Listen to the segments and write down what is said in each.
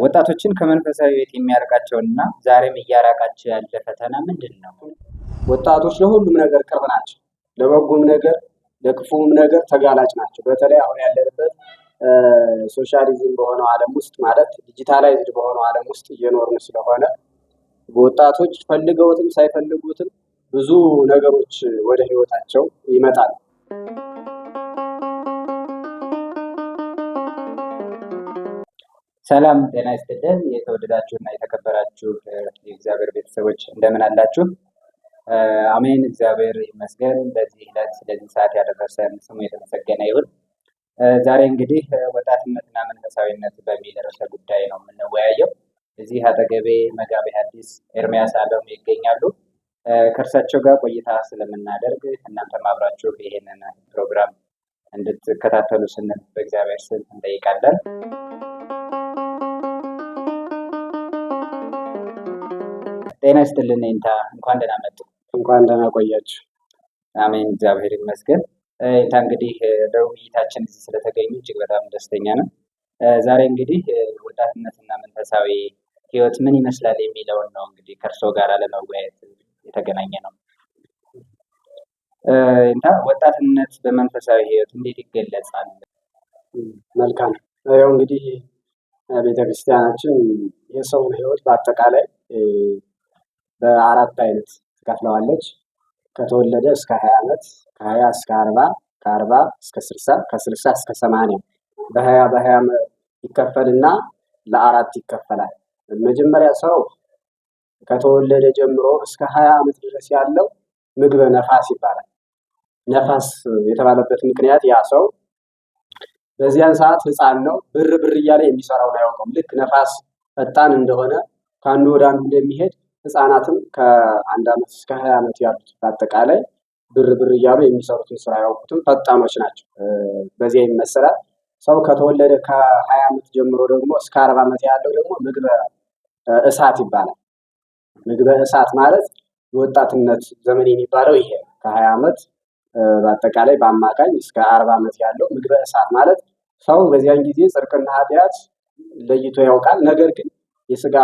ወጣቶችን ከመንፈሳዊ ሕይወት የሚያርቃቸውና ዛሬም እያራቃቸው ያለ ፈተና ምንድን ነው? ወጣቶች ለሁሉም ነገር ቅርብ ናቸው። ለበጎም ነገር ለክፉም ነገር ተጋላጭ ናቸው። በተለይ አሁን ያለንበት ሶሻሊዝም በሆነው ዓለም ውስጥ ማለት ዲጂታላይዝድ በሆነው ዓለም ውስጥ እየኖርን ስለሆነ ወጣቶች ፈልገውትም ሳይፈልጉትም ብዙ ነገሮች ወደ ህይወታቸው ይመጣሉ። ሰላም ጤና ይስጥልን። የተወደዳችሁና የተከበራችሁ የእግዚአብሔር ቤተሰቦች እንደምን አላችሁ? አሜን፣ እግዚአብሔር ይመስገን። ለዚህ ዕለት ስለዚህ ሰዓት ያደረሰን ስሙ የተመሰገነ ይሁን። ዛሬ እንግዲህ ወጣትነትና መንፈሳዊነት በሚል ርዕሰ ጉዳይ ነው የምንወያየው። እዚህ አጠገቤ መጋቤ ሐዲስ ኤርምያስ አለሙ ይገኛሉ። ከእርሳቸው ጋር ቆይታ ስለምናደርግ እናንተም አብራችሁ ይሄንን ፕሮግራም እንድትከታተሉ ስንል በእግዚአብሔር ስም እንጠይቃለን። ጤና ይስጥልን ኢንታ፣ እንኳን ደህና መጡ። እንኳን ደህና ቆያችሁ። አሜን፣ እግዚአብሔር ይመስገን። ኢንታ እንግዲህ ለውይይታችን እዚህ ስለተገኙ እጅግ በጣም ደስተኛ ነን። ዛሬ እንግዲህ ወጣትነትና መንፈሳዊ ህይወት ምን ይመስላል የሚለውን ነው እንግዲህ ከእርስዎ ጋር ለመወያየት የተገናኘ ነው። ኢንታ፣ ወጣትነት በመንፈሳዊ ህይወት እንዴት ይገለጻል? መልካም። ያው እንግዲህ ቤተክርስቲያናችን የሰውን ህይወት በአጠቃላይ በአራት አይነት ትከፍለዋለች። ከተወለደ እስከ 20 ዓመት፣ ከ20 እስከ 40፣ ከ40 እስከ 60፣ ከ60 እስከ 80 በ20 ይከፈልና ለአራት ይከፈላል። መጀመሪያ ሰው ከተወለደ ጀምሮ እስከ 20 ዓመት ድረስ ያለው ምግበ ነፋስ ይባላል። ነፋስ የተባለበት ምክንያት ያ ሰው በዚያን ሰዓት ህፃን ነው። ብር ብር እያለ የሚሰራውን አያውቅም። ልክ ነፋስ ፈጣን እንደሆነ ከአንዱ ወደ አንዱ እንደሚሄድ ህፃናትም ከ1 ዓመት እስከ 20 ዓመት ያሉት በአጠቃላይ ብር ብር እያሉ የሚሰሩትን ስራ አያውቁትም፣ ፈጣኖች ናቸው። በዚያ ይመሰላል። ሰው ከተወለደ ከ20 ዓመት ጀምሮ ደግሞ እስከ 40 ዓመት ያለው ደግሞ ምግበ እሳት ይባላል። ምግበ እሳት ማለት የወጣትነት ዘመን የሚባለው ይሄ ከ20 ዓመት በአጠቃላይ በአማካኝ እስከ 40 ዓመት ያለው ምግበ እሳት ማለት ሰው በዚያን ጊዜ ጽድቅና ኃጢአት ለይቶ ያውቃል። ነገር ግን የስጋ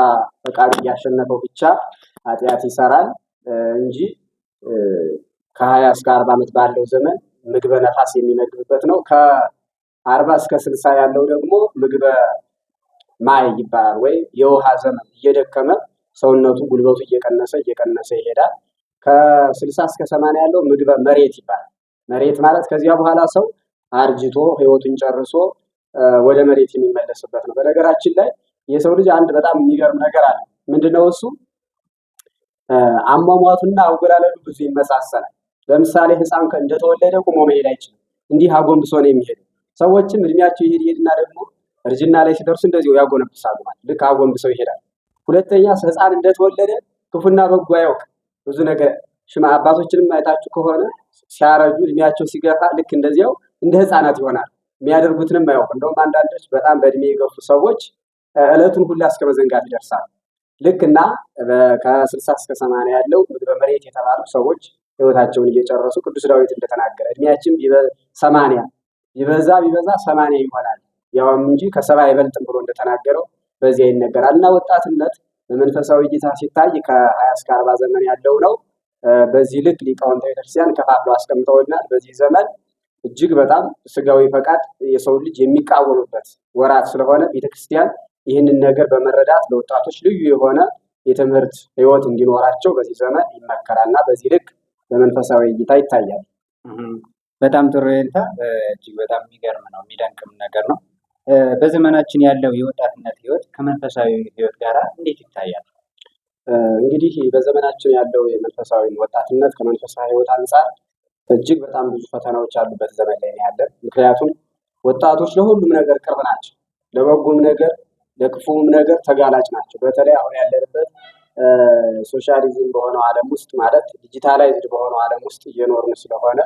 ፈቃድ እያሸነፈው ብቻ ኃጢአት ይሰራል እንጂ ከ20 እስከ 40 ዓመት ባለው ዘመን ምግበ ነፋስ የሚመግብበት ነው። ከ40 እስከ 60 ያለው ደግሞ ምግበ ማይ ይባላል፣ ወይ የውሃ ዘመን። እየደከመ ሰውነቱ ጉልበቱ እየቀነሰ ይሄዳል። ከ60 እስከ 80 ያለው ምግበ መሬት ይባላል። መሬት ማለት ከዚያ በኋላ ሰው አርጅቶ ህይወቱን ጨርሶ ወደ መሬት የሚመለስበት ነው። በነገራችን ላይ የሰው ልጅ አንድ በጣም የሚገርም ነገር አለ። ምንድነው እሱ? አሟሟቱና አወላለዱ ብዙ ይመሳሰላል። ለምሳሌ ህፃን እንደተወለደ ቁሞ መሄድ አይችልም፣ እንዲህ አጎንብሶ ነው የሚሄደው። ሰዎችም እድሜያቸው ይሄድና ደግሞ እርጅና ላይ ሲደርሱ እንደዚሁ ያጎነብሳሉ፣ ማለት ልክ አጎንብሰው ይሄዳል። ሁለተኛ ህፃን እንደተወለደ ክፉና በጎ አያውቅ። ብዙ ነገር አባቶችንም አይታችሁ ከሆነ ሲያረጁ እድሜያቸው ሲገፋ ልክ እንደዚያው እንደ ህፃናት ይሆናል። የሚያደርጉትንም አያውቅ። እንደውም አንዳንዶች በጣም በእድሜ የገፉ ሰዎች ዕለቱን ሁላ እስከ መዘንጋት ይደርሳሉ። ልክ እና ከ60 እስከ 80 ያለው ምግበ መሬት የተባሉ ሰዎች ህይወታቸውን እየጨረሱ ቅዱስ ዳዊት እንደተናገረ እድሜያችን 80 ቢበዛ 80 ይሆናል ያውም እንጂ ከ70 አይበልጥም ብሎ እንደተናገረው በዚያ ይነገራል። እና ወጣትነት በመንፈሳዊ እይታ ሲታይ ከ20 እስከ 40 ዘመን ያለው ነው። በዚህ ልክ ሊቃውንተ ቤተክርስቲያን ከፋፍለው አስቀምጠውናል። በዚህ ዘመን እጅግ በጣም ስጋዊ ፈቃድ የሰው ልጅ የሚቃወምበት ወራት ስለሆነ ቤተክርስቲያን ይህንን ነገር በመረዳት ለወጣቶች ልዩ የሆነ የትምህርት ህይወት እንዲኖራቸው በዚህ ዘመን ይመከራልና በዚህ ልክ በመንፈሳዊ እይታ ይታያል። በጣም ጥሩ ይንታ፣ እጅግ በጣም የሚገርም ነው፣ የሚደንቅም ነገር ነው። በዘመናችን ያለው የወጣትነት ህይወት ከመንፈሳዊ ህይወት ጋር እንዴት ይታያል? እንግዲህ በዘመናችን ያለው የመንፈሳዊ ወጣትነት ከመንፈሳዊ ህይወት አንጻር እጅግ በጣም ብዙ ፈተናዎች ያሉበት ዘመን ላይ ነው ያለን። ምክንያቱም ወጣቶች ለሁሉም ነገር ቅርብ ናቸው። ለበጎም ነገር ለክፉም ነገር ተጋላጭ ናቸው። በተለይ አሁን ያለንበት ሶሻሊዝም በሆነው ዓለም ውስጥ ማለት ዲጂታላይዝድ በሆነው ዓለም ውስጥ እየኖርን ስለሆነ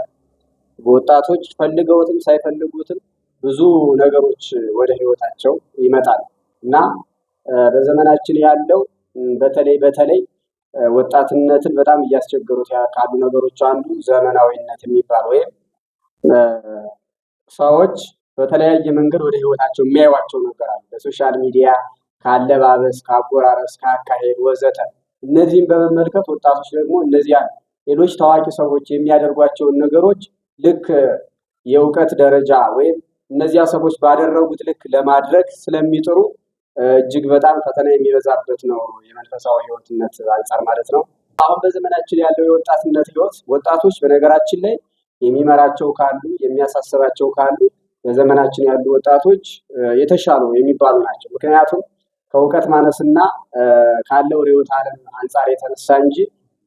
ወጣቶች ፈልገውትም ሳይፈልጉትም ብዙ ነገሮች ወደ ህይወታቸው ይመጣሉ እና በዘመናችን ያለው በተለይ ወጣትነትን በጣም እያስቸገሩት ካሉ ነገሮች አንዱ ዘመናዊነት የሚባል ወይም ሰዎች በተለያየ መንገድ ወደ ህይወታቸው የሚያዩዋቸው ነገር አለ። በሶሻል ሚዲያ ከአለባበስ፣ ከአጎራረስ፣ ከአካሄድ ወዘተ እነዚህን በመመልከት ወጣቶች ደግሞ እነዚያን ሌሎች ታዋቂ ሰዎች የሚያደርጓቸውን ነገሮች ልክ የእውቀት ደረጃ ወይም እነዚያ ሰዎች ባደረጉት ልክ ለማድረግ ስለሚጥሩ እጅግ በጣም ፈተና የሚበዛበት ነው የመንፈሳዊ ሕይወትነት አንጻር ማለት ነው። አሁን በዘመናችን ያለው የወጣትነት ሕይወት ወጣቶች በነገራችን ላይ የሚመራቸው ካሉ የሚያሳስባቸው ካሉ በዘመናችን ያሉ ወጣቶች የተሻሉ የሚባሉ ናቸው። ምክንያቱም ከእውቀት ማነስና ካለው ርዕዮተ ዓለም አንጻር የተነሳ እንጂ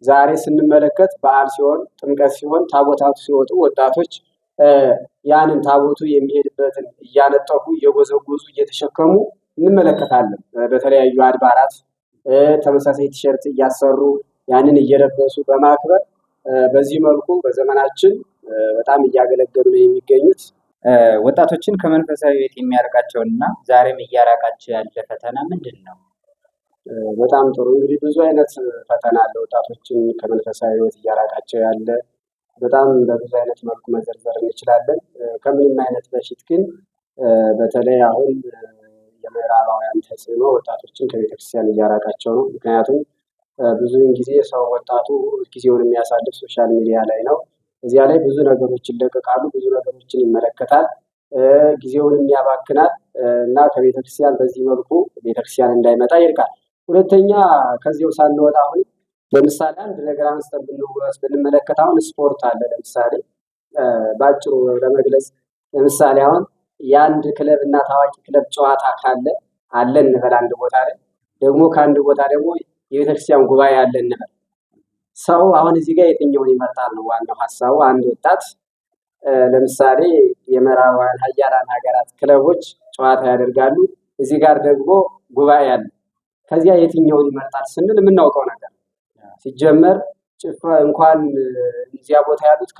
ዛሬ ስንመለከት በዓል ሲሆን፣ ጥምቀት ሲሆን፣ ታቦታቱ ሲወጡ ወጣቶች ያንን ታቦቱ የሚሄድበትን እያነጠፉ እየጎዘጎዙ እየተሸከሙ እንመለከታለን። በተለያዩ አድባራት ተመሳሳይ ቲሸርት እያሰሩ ያንን እየለበሱ በማክበር በዚህ መልኩ በዘመናችን በጣም እያገለገሉ ነው የሚገኙት። ወጣቶችን ከመንፈሳዊ ሕይወት የሚያርቃቸውና ዛሬም እያራቃቸው ያለ ፈተና ምንድን ነው? በጣም ጥሩ። እንግዲህ ብዙ አይነት ፈተና አለ ወጣቶችን ከመንፈሳዊ ሕይወት እያራቃቸው ያለ በጣም በብዙ አይነት መልኩ መዘርዘር እንችላለን። ከምንም አይነት በፊት ግን በተለይ አሁን የምዕራባውያን ተጽዕኖ ወጣቶችን ከቤተክርስቲያን እያራቃቸው ነው። ምክንያቱም ብዙውን ጊዜ ሰው ወጣቱ ጊዜውን የሚያሳልፍ ሶሻል ሚዲያ ላይ ነው። እዚያ ላይ ብዙ ነገሮች ይለቀቃሉ፣ ብዙ ነገሮችን ይመለከታል፣ ጊዜውንም ያባክናል እና ከቤተክርስቲያን በዚህ መልኩ ቤተክርስቲያን እንዳይመጣ ይርቃል። ሁለተኛ ከዚያው ሳንወጣ አሁን ለምሳሌ አንድ ነገር አንስተን ብንመለከት አሁን ስፖርት አለ። ለምሳሌ በአጭሩ ለመግለጽ ለምሳሌ አሁን የአንድ ክለብ እና ታዋቂ ክለብ ጨዋታ ካለ አለ እንበል አንድ ቦታ ላይ ደግሞ ከአንድ ቦታ ደግሞ የቤተክርስቲያን ጉባኤ አለ እንበል። ሰው አሁን እዚህ ጋር የትኛውን ይመርጣል ነው ዋናው ሀሳቡ። አንድ ወጣት ለምሳሌ የምዕራባውያን ሀያላን ሀገራት ክለቦች ጨዋታ ያደርጋሉ፣ እዚህ ጋር ደግሞ ጉባኤ አለ። ከዚያ የትኛውን ይመርጣል ስንል የምናውቀው ነገር ሲጀመር እንኳን እዚያ ቦታ ያሉት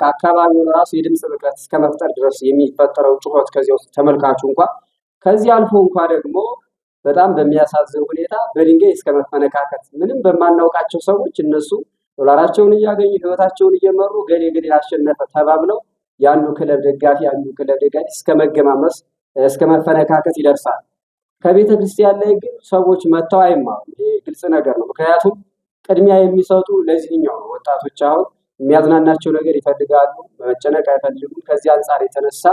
ከአካባቢው ራሱ የድምፅ ብክለት እስከ መፍጠር ድረስ የሚፈጠረው ጩኸት ከዚያ ውስጥ ተመልካቹ ከዚህ አልፎ ደግሞ በጣም በሚያሳዝን ሁኔታ በድንጋይ እስከ መፈነካከት ምንም በማናውቃቸው ሰዎች እነሱ ዶላራቸውን እያገኙ ህይወታቸውን እየመሩ ገሌ አሸነፈ ተባብለው የአንዱ ክለብ ደጋፊ እስከ መገማመስ እስከ መፈነካከት ይደርሳል። ከቤተ ክርስቲያን ላይ ግን ሰዎች መጥተው አይማሩም። ይሄ ግልጽ ነገር ነው። ምክንያቱም ቅድሚያ የሚሰጡ ለዚህኛው ነው። ወጣቶች አሁን የሚያዝናናቸው ነገር ይፈልጋሉ፣ መጨነቅ አይፈልጉም። ከዚህ አንጻር የተነሳ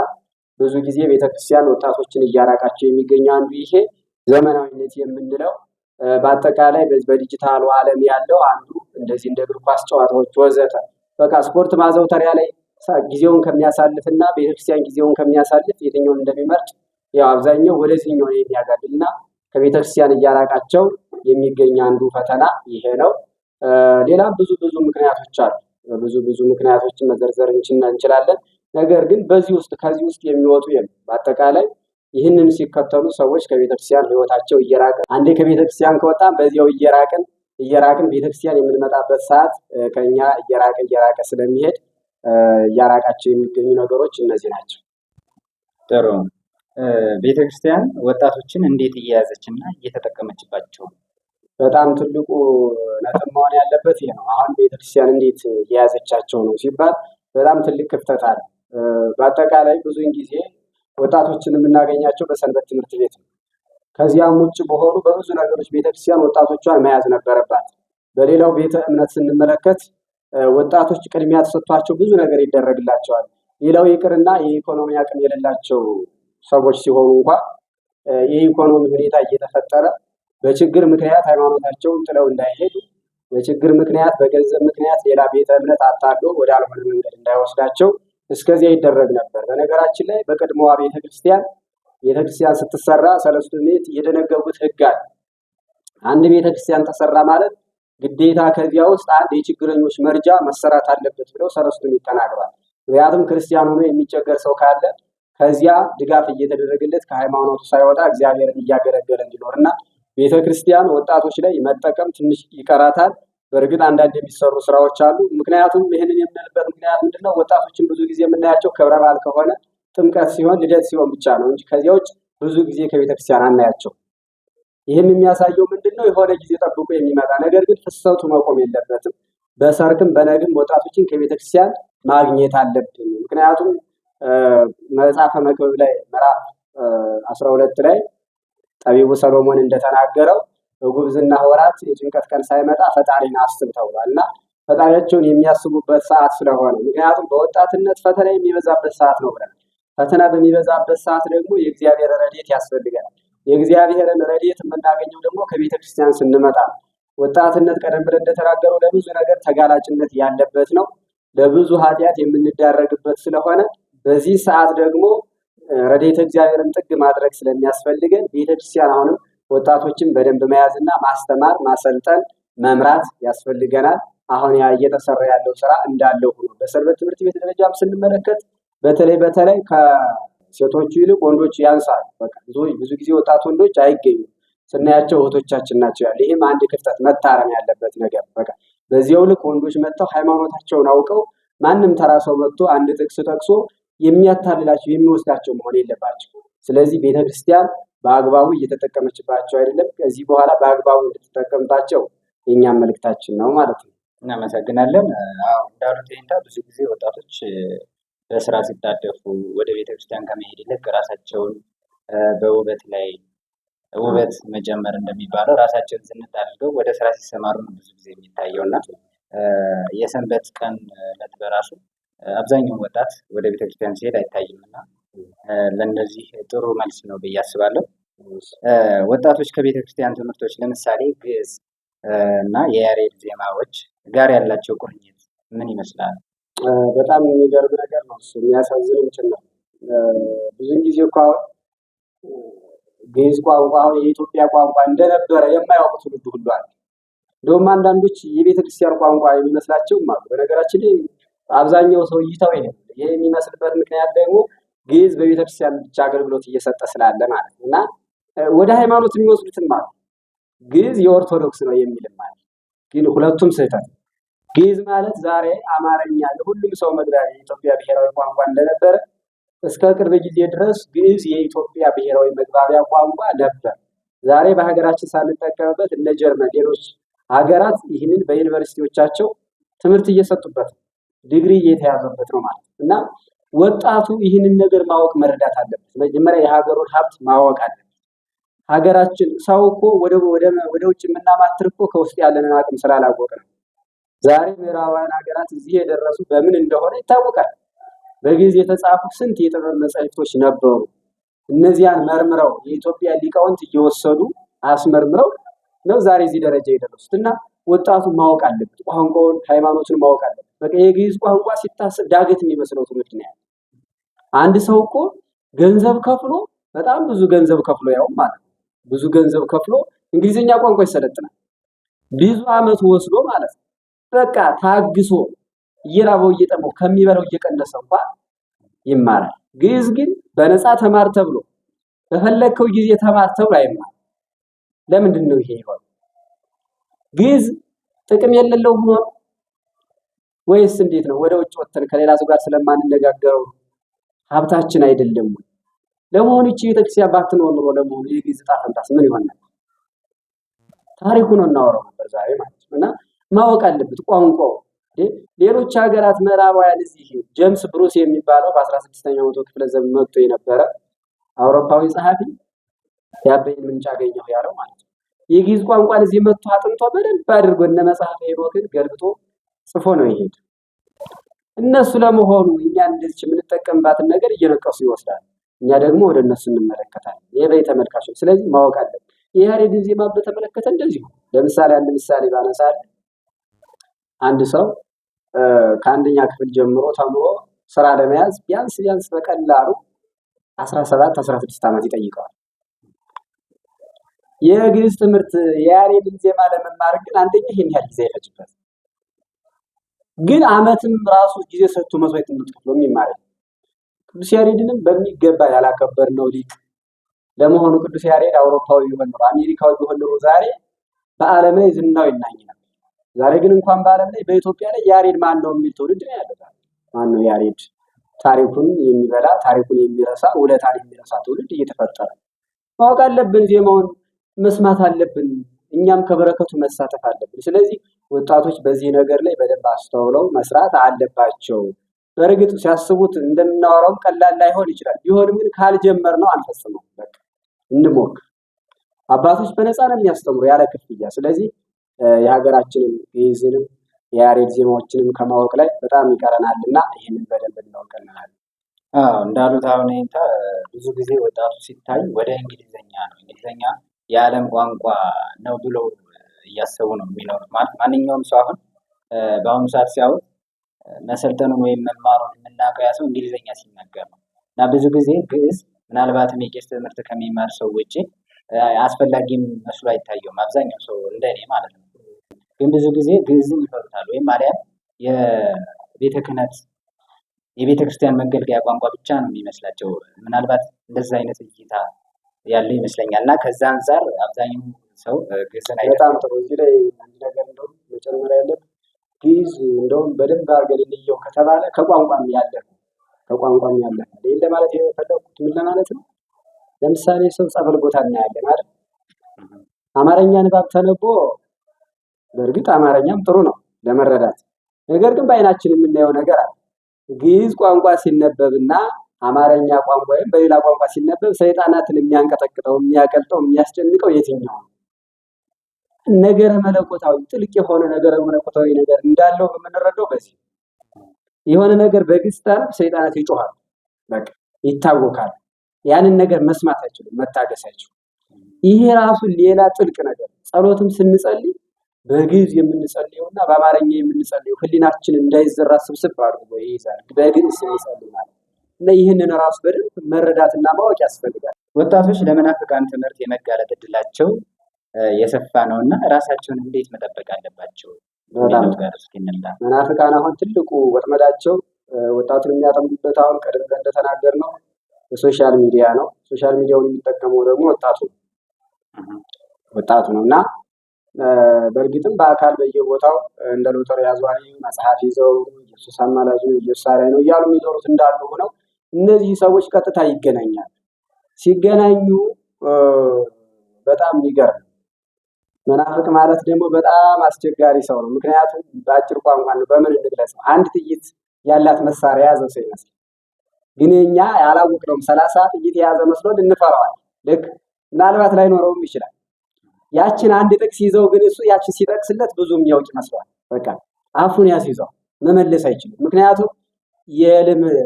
ብዙ ጊዜ ቤተክርስቲያን ወጣቶችን እያራቃቸው የሚገኘው አንዱ ይሄ ዘመናዊነት የምንለው በአጠቃላይ በዲጂታሉ ዓለም ያለው አንዱ እንደዚህ እንደ እግር ኳስ ጨዋታዎች ወዘተ በቃ ስፖርት ማዘውተሪያ ላይ ጊዜውን ከሚያሳልፍና ቤተክርስቲያን ጊዜውን ከሚያሳልፍ የትኛውን እንደሚመርጥ ያው አብዛኛው ወደዚህኛው ነው የሚያጋድልና ከቤተክርስቲያን እያራቃቸው የሚገኝ አንዱ ፈተና ይሄ ነው። ሌላም ብዙ ምክንያቶች አሉ። ብዙ ምክንያቶችን መዘርዘር እንችላለን። ነገር ግን ከዚህ ውስጥ የሚወጡ በአጠቃላይ ይህንን ሲከተሉ ሰዎች ከቤተክርስቲያን ህይወታቸው እየራቀ አንዴ ከቤተክርስቲያን ከወጣን በዚያው እየራቅን ቤተክርስቲያን የምንመጣበት ሰዓት ከኛ እየራቀ ስለሚሄድ እያራቃቸው የሚገኙ ነገሮች እነዚህ ናቸው። ጥሩ። ቤተክርስቲያን ወጣቶችን እንዴት እየያዘችና እየተጠቀመችባቸው? በጣም ትልቁ ነጥብ መሆን ያለበት ይሄ ነው። አሁን ቤተክርስቲያን እንዴት እየያዘቻቸው ነው ሲባል በጣም ትልቅ ክፍተት አለ። በአጠቃላይ ብዙውን ጊዜ ወጣቶችን የምናገኛቸው በሰንበት ትምህርት ቤት ነው። ከዚያም ውጭ በሆኑ በብዙ ነገሮች ቤተክርስቲያን ወጣቶቿን መያዝ ነበረባት። በሌላው ቤተ እምነት ስንመለከት ወጣቶች ቅድሚያ ተሰጥቷቸው ብዙ ነገር ይደረግላቸዋል። ሌላው ይቅርና የኢኮኖሚ አቅም የሌላቸው ሰዎች ሲሆኑ የኢኮኖሚ ሁኔታ እየተፈጠረ በችግር ምክንያት ሃይማኖታቸውን ጥለው እንዳይሄዱ፣ በችግር ምክንያት በገንዘብ ምክንያት ሌላ ቤተ እምነት አታሎ ወደ አልሆነ መንገድ እንዳይወስዳቸው እስከዚያ ይደረግ ነበር። በነገራችን ላይ በቀድሞዋ ቤተክርስቲያን ስትሰራ ሰለስቱ ምዕት የደነገጉት ሕግ አለ። አንድ ቤተክርስቲያን ተሰራ ማለት ግዴታ ከዚያ ውስጥ አንድ የችግረኞች መርጃ መሰራት አለበት ብለው ሰለስቱ ምዕት ተናግረዋል። ምክንያቱም ክርስቲያን ሆኖ የሚቸገር ሰው ካለ ከዚያ ድጋፍ እየተደረገለት ከሃይማኖቱ ሳይወጣ እግዚአብሔርን እያገለገለ እንዲኖርና ቤተክርስቲያን ወጣቶች ላይ መጠቀም ትንሽ ይቀራታል። በእርግጥ አንዳንድ የሚሰሩ ስራዎች አሉ። ምክንያቱም ይህንን የምንልበት ምክንያት ምንድነው? ወጣቶችን ብዙ ጊዜ የምናያቸው ክብረ በዓል ከሆነ ጥምቀት ሲሆን፣ ልደት ሲሆን ብቻ ነው እንጂ ከዚያ ውጭ ብዙ ጊዜ ከቤተክርስቲያን አናያቸው። ይህም የሚያሳየው ምንድነው? የሆነ ጊዜ ጠብቆ የሚመጣ ነገር ግን ፍሰቱ መቆም የለበትም። በሰርክም በነግም ወጣቶችን ከቤተክርስቲያን ማግኘት አለብን። ምክንያቱም መጽሐፈ መክብብ ላይ ምዕራፍ 12 ላይ ጠቢቡ ሰሎሞን እንደተናገረው በጉብዝና ወራት የጭንቀት ቀን ሳይመጣ ፈጣሪን አስብ ተብሏል እና ፈጣሪያቸውን የሚያስቡበት ሰዓት ስለሆነ ምክንያቱም በወጣትነት ፈተና የሚበዛበት ሰዓት ነው ብለን ፈተና በሚበዛበት ሰዓት ደግሞ የእግዚአብሔር ረድኤት ያስፈልጋል። የእግዚአብሔርን ረድኤት የምናገኘው ደግሞ ከቤተ ክርስቲያን ስንመጣ ወጣትነት ቀደም ብለን እንደተናገረው ለብዙ ነገር ተጋላጭነት ያለበት ነው። ለብዙ ኃጢአት የምንዳረግበት ስለሆነ በዚህ ሰዓት ደግሞ ረድኤተ እግዚአብሔርን ጥግ ማድረግ ስለሚያስፈልገን ቤተክርስቲያን አሁንም ወጣቶችን በደንብ መያዝና ማስተማር፣ ማሰልጠን፣ መምራት ያስፈልገናል። አሁን እየተሰራ ያለው ስራ እንዳለው ሆኖ በሰንበት ትምህርት ቤት ደረጃም ስንመለከት በተለይ ከሴቶቹ ይልቅ ወንዶች ያንሳሉ። በቃ ብዙ ጊዜ ወጣት ወንዶች አይገኙም። ስናያቸው እህቶቻችን ናቸው ያለ። ይህም አንድ ክፍተት መታረም ያለበት ነገር። በቃ በዚያው ልክ ወንዶች መጥተው ሃይማኖታቸውን አውቀው ማንም ተራ ሰው መጥቶ አንድ ጥቅስ ጠቅሶ የሚያታልላቸው የሚወስዳቸው መሆን የለባቸው። ስለዚህ ቤተክርስቲያን በአግባቡ እየተጠቀመችባቸው አይደለም። ከዚህ በኋላ በአግባቡ እንድትጠቀምባቸው የእኛም መልእክታችን ነው ማለት ነው። እናመሰግናለን። እንዳሉት ይንታ ብዙ ጊዜ ወጣቶች በስራ ሲጣደፉ ወደ ቤተክርስቲያን ከመሄድ ይልቅ ራሳቸውን በውበት ላይ ውበት መጨመር እንደሚባለው ራሳቸውን ዝንጥ አድርገው ወደ ስራ ሲሰማሩ ነው ብዙ ጊዜ የሚታየው እና የሰንበት ቀን ዕለት በራሱ አብዛኛው ወጣት ወደ ቤተክርስቲያን ሲሄድ አይታይም እና ለእነዚህ ጥሩ መልስ ነው ብዬ አስባለሁ። ወጣቶች ከቤተክርስቲያን ትምህርቶች ለምሳሌ ግዕዝ እና የያሬድ ዜማዎች ጋር ያላቸው ቁርኝት ምን ይመስላል? በጣም የሚገርም ነገር ነው። እሱ የሚያሳዝን ጭምር ብዙን ጊዜ እኮ ግዕዝ ቋንቋ አሁን የኢትዮጵያ ቋንቋ እንደነበረ የማያውቁ ትውልድ ሁሉ አለ። እንደውም አንዳንዶች የቤተክርስቲያን ቋንቋ የሚመስላቸውም አሉ። በነገራችን ላይ አብዛኛው ሰው እይታው ይሄ የሚመስልበት ምክንያት ደግሞ ግዕዝ በቤተክርስቲያን ብቻ አገልግሎት እየሰጠ ስላለ ማለት ነው እና ወደ ሃይማኖት የሚወስዱትም አሉ። ግዕዝ የኦርቶዶክስ ነው የሚልም አለ። ግን ሁለቱም ስህተት። ግዕዝ ማለት ዛሬ አማርኛ ለሁሉም ሰው መግባቢያ የኢትዮጵያ ብሔራዊ ቋንቋ እንደነበረ እስከ ቅርብ ጊዜ ድረስ ግዕዝ የኢትዮጵያ ብሔራዊ መግባቢያ ቋንቋ ነበር። ዛሬ በሀገራችን ሳንጠቀምበት እነ ጀርመን፣ ሌሎች ሀገራት ይህንን በዩኒቨርሲቲዎቻቸው ትምህርት እየሰጡበት ዲግሪ እየተያዘበት ነው ማለት እና ወጣቱ ይህንን ነገር ማወቅ መረዳት አለበት። መጀመሪያ የሀገሩን ሀብት ማወቅ አለበት። ሀገራችን ሰው እኮ ወደ ውጭ የምናማትር እኮ ከውስጥ ያለንን አቅም ስላላወቅ ነው። ዛሬ ምዕራባውያን ሀገራት እዚህ የደረሱ በምን እንደሆነ ይታወቃል። በግዕዝ የተጻፉ ስንት የጥበብ መጻሕፍቶች ነበሩ። እነዚያን መርምረው የኢትዮጵያ ሊቃውንት እየወሰዱ አስመርምረው ነው ዛሬ እዚህ ደረጃ የደረሱት እና ወጣቱ ማወቅ አለበት። ቋንቋውን፣ ሃይማኖትን ማወቅ አለበት። በቃ የግዕዝ ቋንቋ ሲታሰብ ዳገት የሚመስለው ትውልድ ነው ያለ። አንድ ሰው እኮ ገንዘብ ከፍሎ በጣም ብዙ ገንዘብ ከፍሎ ያው ማለት ብዙ ገንዘብ ከፍሎ እንግሊዝኛ ቋንቋ ይሰለጥናል። ብዙ ዓመት ወስዶ ማለት ነው። በቃ ታግሶ እየራበው እየጠመው ከሚበላው እየቀነሰ እንኳን ይማራል። ግዕዝ ግን በነፃ ተማር ተብሎ በፈለከው ጊዜ ተማር ተብሎ አይማር። ለምንድን ነው ይሄ ይሆን? ግዕዝ ጥቅም የሌለው ሆኖ ወይስ እንዴት ነው? ወደ ውጭ ወጥተን ከሌላ ሰው ጋር ስለማንነጋገረው ሀብታችን አይደለም? ለመሆኑ እቺ ቤተክርስቲያን ባትኖር ኖሮ ለመሆኑ የግዕዝ ዕጣ ፈንታስ ምን ይሆናል? ታሪኩን እናወራው ነበር ዛሬ ማለት ነው። እና ማወቅ አለበት ቋንቋው። ሌሎች ሀገራት ምዕራባውያን እዚህ ጄምስ ብሩስ የሚባለው በ16ኛው መቶ ክፍለ ዘመን መጥቶ የነበረ አውሮፓዊ ጸሐፊ የአባይን ምንጭ አገኘሁ ያለው ማለት ነው። የግዕዝ ቋንቋን እዚህ መጥቶ አጥንቶ በደንብ አድርጎ እነ መጽሐፈ ሄኖክን ገልብጦ ጽፎ ነው ይሄድ። እነሱ ለመሆኑ እኛ እንደዚህ የምንጠቀምባትን ነገር እየነቀሱ ይወስዳል። እኛ ደግሞ ወደ እነሱ እንመለከታለን። የበይ ተመልካቾች። ስለዚህ ማወቅ አለብን። የያሬድን ዜማ በተመለከተ እንደዚሁ ለምሳሌ አንድ ምሳሌ ባነሳል አንድ ሰው ከአንደኛ ክፍል ጀምሮ ተምሮ ስራ ለመያዝ ቢያንስ በቀላሉ 17 16 ዓመት ይጠይቀዋል። የግዕዝ ትምህርት የያሬድን ዜማ ለመማር ግን አንደኛ ይሄን ያህል ጊዜ አይፈጅበት። ግን ዓመትም ራሱ ጊዜ ሰጥቶ መስዋዕትነት ከፍሎ የሚማር ቅዱስ ያሬድንም በሚገባ ያላከበርነው ሊቅ። ለመሆኑ ቅዱስ ያሬድ አውሮፓዊ ቢሆን ኖሮ አሜሪካዊ ቢሆን ኖሮ ዛሬ በዓለም ላይ ዝናው ይናኝ ነበር። ዛሬ ግን እንኳን በዓለም ላይ በኢትዮጵያ ላይ ያሬድ ማን ነው የሚል ትውልድ ነው ያለው። ማን ነው ያሬድ? ታሪኩን የሚበላ ታሪኩን የሚረሳ ውለታን የሚረሳ ትውልድ እየተፈጠረ ማወቅ አለብን። ዜማውን መስማት አለብን። እኛም ከበረከቱ መሳተፍ አለብን። ስለዚህ ወጣቶች በዚህ ነገር ላይ በደንብ አስተውለው መስራት አለባቸው። በእርግጥ ሲያስቡት እንደምናወራው ቀላል ላይሆን ይችላል። ቢሆንም ግን ካልጀመርነው አንፈጽመው። በቃ እንሞክር። አባቶች በነፃ ነው የሚያስተምሩ ያለ ክፍያ። ስለዚህ የሀገራችንን ግዕዝንም የያሬድ ዜማዎችንም ከማወቅ ላይ በጣም ይቀረናል እና ይህንን በደንብ እናውቀናል። እንዳሉት አሁን ብዙ ጊዜ ወጣቱ ሲታይ ወደ እንግሊዝኛ ነው እንግሊዝኛ የዓለም ቋንቋ ነው ብሎ እያሰቡ ነው የሚኖሩት። ማለት ማንኛውም ሰው አሁን በአሁኑ ሰዓት ሲያዩት መሰልጠኑን ወይም መማሩን የምናውቀው ያ ሰው እንግሊዝኛ ሲናገር ነው እና ብዙ ጊዜ ግዕዝ ምናልባትም የቄስ ትምህርት ከሚማር ሰው ውጭ አስፈላጊም መስሎ አይታየውም አብዛኛው ሰው እንደኔ ማለት ነው። ግን ብዙ ጊዜ ግዕዝን ይፈሩታል ወይም አሊያም የቤተ ክህነት የቤተ ክርስቲያን መገልገያ ቋንቋ ብቻ ነው የሚመስላቸው። ምናልባት እንደዛ አይነት እይታ ያለው ይመስለኛል እና ከዛ አንጻር አብዛኛው ሰው ግዕዝን በጣም ጥሩ። እዚህ ላይ አንድ ነገር እንደውም መጨመር ያለብን ግዕዝ እንደውም በደንብ አድርገን እንየው ከተባለ ከቋንቋም ያለፈ ይህን ለማለት የፈለኩት ምን ለማለት ነው? ለምሳሌ ሰው ጸበል ቦታ እናያለን አይደል? አማርኛ ንባብ ተነቦ በእርግጥ አማርኛም ጥሩ ነው ለመረዳት። ነገር ግን በአይናችን የምናየው ነገር አለ። ግዕዝ ቋንቋ ሲነበብና አማርኛ ቋንቋ ወይም በሌላ ቋንቋ ሲነበብ ሰይጣናትን የሚያንቀጠቅጠው የሚያቀልጠው የሚያስጨንቀው የትኛው ነው? ነገረ መለኮታዊ ጥልቅ የሆነ ነገረ መለኮታዊ ነገር እንዳለው የምንረዳው በዚህ የሆነ ነገር በግዕዝ ሲታነብ ሰይጣናት ይጮሃሉ፣ በቃ ይታወካሉ። ያንን ነገር መስማት አይችሉም፣ መታገስ አይችሉም። ይሄ ራሱ ሌላ ጥልቅ ነገር። ጸሎትም ስንጸልይ በግዕዝ የምንጸልየውና በአማርኛ የምንጸልየው ህሊናችን እንዳይዘራ ስብስብ አድርጎ ይይዛል። በግዕዝ ስንጸልይ ማለት እና ይህንን ራሱ በደንብ መረዳትና ማወቅ ያስፈልጋል። ወጣቶች ለመናፍቃን ትምህርት የመጋለጥ እድላቸው የሰፋ ነው እና ራሳቸውን እንዴት መጠበቅ አለባቸው? መናፍቃን አሁን ትልቁ ወጥመዳቸው ወጣቱን የሚያጠምዱበት አሁን ቀደም ብለን እንደተናገርነው በሶሻል ሚዲያ ነው። ሶሻል ሚዲያውን የሚጠቀመው ደግሞ ወጣቱ ነው እና በእርግጥም በአካል በየቦታው እንደ ሎተሪ አዟሪ መጽሐፍ ይዘው ኢየሱስ አማላጅ ነው ኢየሱስ አዳኝ ነው እያሉ የሚዞሩት እንዳሉ ሆነው እነዚህ ሰዎች ቀጥታ ይገናኛሉ። ሲገናኙ በጣም ይገርም። መናፍቅ ማለት ደግሞ በጣም አስቸጋሪ ሰው ነው። ምክንያቱም በአጭር ቋንቋ ነው። በምን እንግለጸው? አንድ ጥይት ያላት መሳሪያ የያዘው ሰው ይመስላል። ግን እኛ ያላወቅነውም 30 ጥይት የያዘ መስሎን እንፈራዋለን። ልክ ምናልባት ላይኖረውም ይችላል። ያችን አንድ ጥቅስ ይዘው ግን እሱ ያችን ሲጠቅስለት ብዙ የሚያውቅ ይመስላል። በቃ አፉን ያስይዘው መመለስ አይችልም። ምክንያቱም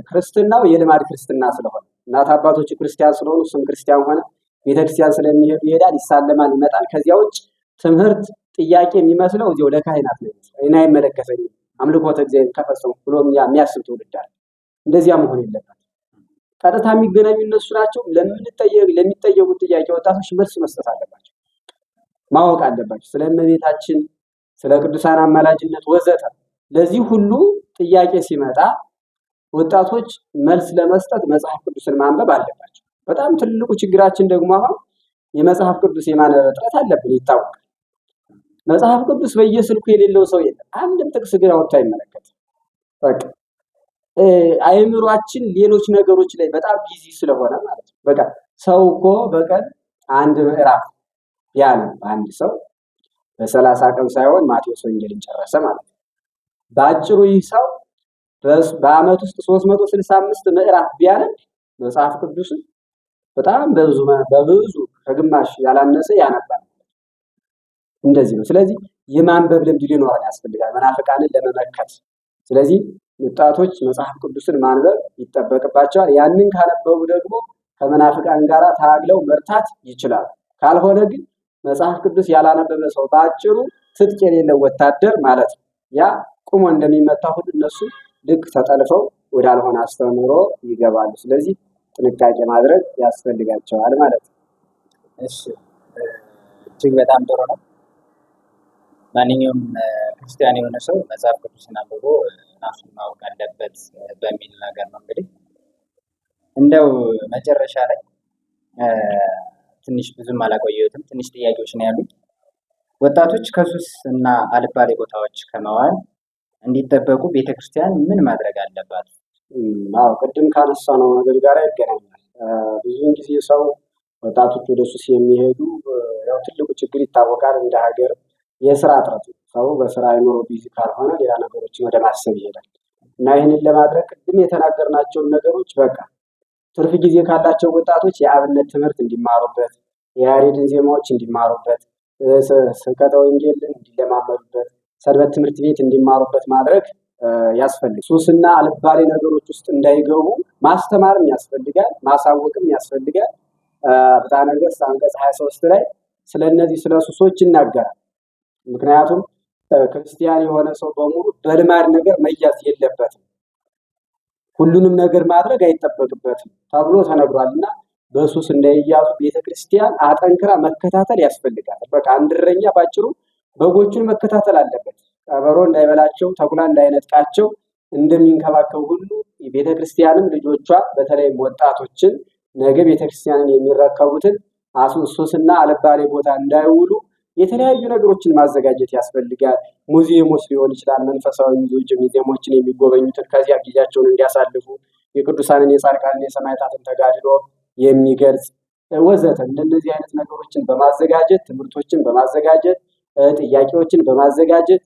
ክርስትናው የልማድ ክርስትና ስለሆነ እናት አባቶቹ ክርስቲያን ስለሆኑ እሱም ክርስቲያን ሆነ። ቤተክርስቲያን ስለሚሄዱ ይሄዳል፣ ይሳለማል፣ ይመጣል። ከዚያ ውጭ ትምህርት ጥያቄ የሚመስለው እዚያው ለካህናት ነው። እኔ አይመለከተኝም አምልኮተ እግዚአብሔር ከፈጸሙ ብሎ የሚያስብ ትውልድ አለ። እንደዚያ መሆን የለበትም። ቀጥታ የሚገናኙ እነሱ ናቸው። ለሚጠየቁት ጥያቄ ወጣቶች መልስ መስጠት አለባቸው፣ ማወቅ አለባቸው። ስለ እመቤታችን፣ ስለ ቅዱሳን አማላጅነት ወዘተ። ለዚህ ሁሉ ጥያቄ ሲመጣ ወጣቶች መልስ ለመስጠት መጽሐፍ ቅዱስን ማንበብ አለባቸው። በጣም ትልቁ ችግራችን ደግሞ አሁን የመጽሐፍ ቅዱስ የማንበብ እጥረት አለብን፣ ይታወቃል። መጽሐፍ ቅዱስ በየስልኩ የሌለው ሰው የለም። አንድም ጥቅስ ግን አውጥቶ አይመለከትም። በቃ አይምሯችን ሌሎች ነገሮች ላይ በጣም ቢዚ ስለሆነ ማለት ነው። በቃ ሰው እኮ በቀን አንድ ምዕራፍ ቢያነብ አንድ ሰው በ30 ቀን ሳይሆን ማቴዎስ ወንጌልን ጨረሰ ማለት ነው። በአጭሩ ይህ ሰው በአመት ውስጥ 365 ምዕራፍ ቢያነብ መጽሐፍ ቅዱስን በጣም በብዙ ከግማሽ ያላነሰ ያነባል። እንደዚህ ነው። ስለዚህ የማንበብ ልምድ ሊኖረን ያስፈልጋል መናፍቃንን ለመመከት። ስለዚህ ወጣቶች መጽሐፍ ቅዱስን ማንበብ ይጠበቅባቸዋል። ያንን ካነበቡ ደግሞ ከመናፍቃን ጋር ታግለው መርታት ይችላሉ። ካልሆነ ግን መጽሐፍ ቅዱስ ያላነበበ ሰው በአጭሩ ትጥቅ የሌለው ወታደር ማለት ነው። ያ ቁሞ እንደሚመታ ሁሉ እነሱ ልክ ተጠልፈው ወዳልሆነ አስተምህሮ ይገባሉ። ስለዚህ ጥንቃቄ ማድረግ ያስፈልጋቸዋል ማለት ነው። እሺ፣ እጅግ በጣም ጥሩ ነው። ማንኛውም ክርስቲያን የሆነ ሰው መጽሐፍ ቅዱስን አንብቦ ራሱን ማወቅ አለበት በሚል ነገር ነው። እንግዲህ እንደው መጨረሻ ላይ ትንሽ ብዙም አላቆየሁትም፣ ትንሽ ጥያቄዎች ነው ያሉኝ። ወጣቶች ከሱስ እና አልባሌ ቦታዎች ከመዋል እንዲጠበቁ ቤተክርስቲያን ምን ማድረግ አለባት? ቅድም ካነሳ ነው ነገር ጋር ይገናኛል። ብዙውን ጊዜ ሰው ወጣቶች ወደ ሱስ የሚሄዱ ያው ትልቁ ችግር ይታወቃል እንደ ሀገር የስራ እጥረት። ሰው በስራ አይኖሮ ቢዚ ካልሆነ ሌላ ነገሮችን ወደ ማሰብ ይሄዳል እና ይህንን ለማድረግ ቅድም የተናገርናቸውን ነገሮች በቃ ትርፍ ጊዜ ካላቸው ወጣቶች የአብነት ትምህርት እንዲማሩበት፣ የያሬድን ዜማዎች እንዲማሩበት፣ ስብከተ ወንጌልን እንዲለማመዱበት፣ ሰንበት ትምህርት ቤት እንዲማሩበት ማድረግ ያስፈልጋል። ሱስና አልባሌ ነገሮች ውስጥ እንዳይገቡ ማስተማርም ያስፈልጋል፣ ማሳወቅም ያስፈልጋል። ፍትሐ ነገሥት አንቀጽ 23 ላይ ስለነዚህ ስለ ሱሶች ይናገራል። ምክንያቱም ክርስቲያን የሆነ ሰው በሙሉ በልማድ ነገር መያዝ የለበትም፣ ሁሉንም ነገር ማድረግ አይጠበቅበትም ተብሎ ተነግሯልና በሱስ እንዳይያዙ ቤተክርስቲያን አጠንክራ መከታተል ያስፈልጋል። በቃ አንድ እረኛ ባጭሩ በጎቹን መከታተል አለበት። ቀበሮ እንዳይበላቸው፣ ተኩላ እንዳይነጥቃቸው እንደሚንከባከቡ ሁሉ ቤተክርስቲያንም ልጆቿ በተለይም ወጣቶችን ነገ ቤተክርስቲያንን የሚረከቡትን ሱስና አልባሌ ቦታ እንዳይውሉ የተለያዩ ነገሮችን ማዘጋጀት ያስፈልጋል። ሙዚየሞች ሊሆን ይችላል፣ መንፈሳዊ ሙዚየሞችን የሚጎበኙትን ከዚያ ጊዜያቸውን እንዲያሳልፉ የቅዱሳንን የጻድቃንን የሰማዕታትን ተጋድሎ የሚገልጽ ወዘተ እንደነዚህ አይነት ነገሮችን በማዘጋጀት ትምህርቶችን በማዘጋጀት ጥያቄዎችን በማዘጋጀት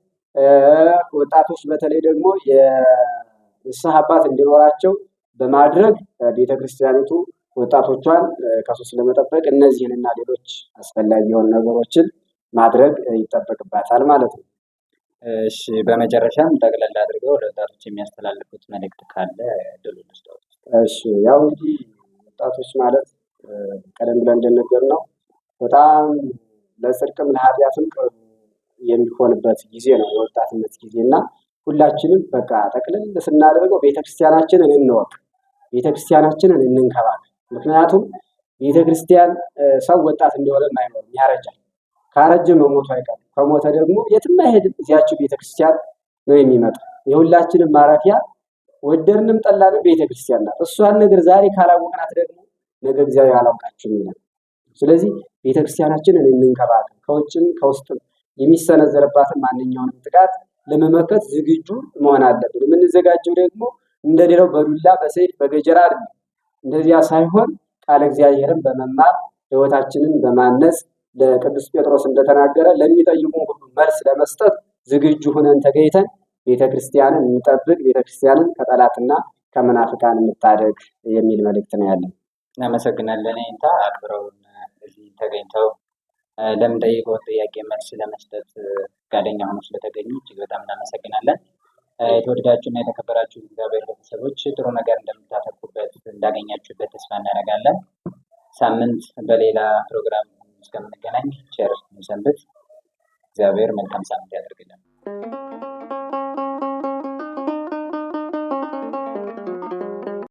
ወጣቶች በተለይ ደግሞ የንስሐ አባት እንዲኖራቸው በማድረግ ቤተክርስቲያኒቱ ወጣቶቿን ከሱስ ለመጠበቅ እነዚህንና ሌሎች አስፈላጊ የሆኑ ነገሮችን ማድረግ ይጠበቅባታል ማለት ነው። እሺ፣ በመጨረሻም ጠቅለል አድርገው ለወጣቶች የሚያስተላልፉት መልእክት ካለ እድሉን ልስጥዎት። እሺ፣ ያው እንግዲህ ወጣቶች ማለት ቀደም ብለን እንደነገርነው በጣም ለጽድቅም ለኃጢአትም ቅርብ የሚሆንበት ጊዜ ነው የወጣትነት ጊዜ እና ሁላችንም በቃ ጠቅልል ስናደርገው ቤተክርስቲያናችንን እንወቅ፣ ቤተክርስቲያናችንን እንንከባከብ። ምክንያቱም ቤተክርስቲያን ሰው ወጣት እንደሆነ አይኖርም፣ ያረጃል። ካረጀ መሞቱ አይቀርም፣ ከሞተ ደግሞ የትም አይሄድም፣ እዚያችው ቤተክርስቲያን ነው የሚመጣው። የሁላችንም ማረፊያ ወደድንም ጠላንም ቤተክርስቲያን ናት። እሷን ነገር ዛሬ ካላወቅናት ደግሞ ነገ እግዚአብሔር አላውቃችሁም ይላል። ስለዚህ ቤተክርስቲያናችንን እንንከባከብ። ከውጭም ከውስጥም የሚሰነዘርባትን ማንኛውንም ጥቃት ለመመከት ዝግጁ መሆን አለብን። የምንዘጋጀው ደግሞ እንደሌላው በዱላ በሰይፍ በገጀራ አይደለም። እንደዚያ ሳይሆን ቃለ እግዚአብሔርን በመማር ሕይወታችንን በማነጽ ለቅዱስ ጴጥሮስ እንደተናገረ ለሚጠይቁን ሁሉ መልስ ለመስጠት ዝግጁ ሆነን ተገኝተን ቤተክርስቲያንን እንጠብቅ፣ ቤተክርስቲያንን ከጠላትና ከመናፍቃን እንታደግ የሚል መልእክት ነው ያለን። እናመሰግናለን። ይንታ አክብረውን እዚህ ተገኝተው ለምንጠይቀው ጥያቄ መልስ ለመስጠት ፈቃደኛ ሆነው ስለተገኙ እጅግ በጣም እናመሰግናለን። የተወደዳችሁና የተከበራችሁ እግዚአብሔር ቤተሰቦች ጥሩ ነገር እንደምታተርፉበት እንዳገኛችሁበት ተስፋ እናደርጋለን። ሳምንት በሌላ ፕሮግራም እስከምንገናኝ ቸር እንሰንብት። እግዚአብሔር መልካም ሳምንት ያደርግልን።